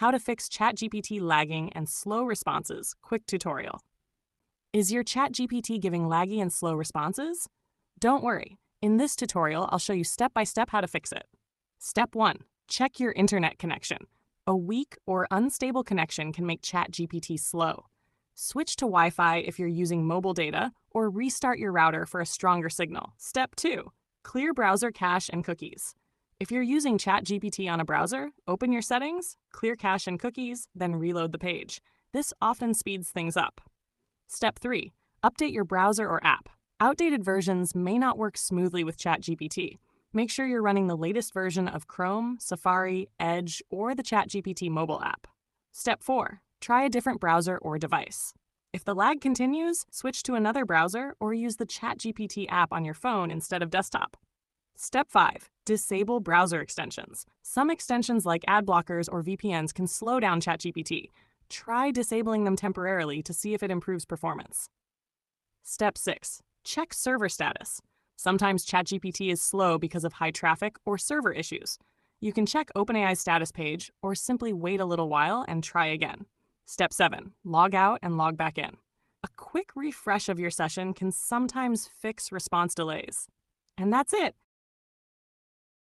How to fix ChatGPT lagging and slow responses, quick tutorial. Is your ChatGPT giving laggy and slow responses? Don't worry. In this tutorial, I'll show you step-by-step how to fix it. Step 1. Check your internet connection. A weak or unstable connection can make ChatGPT slow. Switch to Wi-Fi if you're using mobile data, or restart your router for a stronger signal. Step 2. Clear browser cache and cookies. If you're using ChatGPT on a browser, open your settings, clear cache and cookies, then reload the page. This often speeds things up. Step 3. Update your browser or app. Outdated versions may not work smoothly with ChatGPT. Make sure you're running the latest version of Chrome, Safari, Edge, or the ChatGPT mobile app. Step 4. Try a different browser or device. If the lag continues, switch to another browser or use the ChatGPT app on your phone instead of desktop. Step 5. Disable browser extensions. Some extensions like ad blockers or VPNs can slow down ChatGPT. Try disabling them temporarily to see if it improves performance. Step 6. Check server status. Sometimes ChatGPT is slow because of high traffic or server issues. You can check OpenAI's status page or simply wait a little while and try again. Step 7. Log out and log back in. A quick refresh of your session can sometimes fix response delays. And that's it.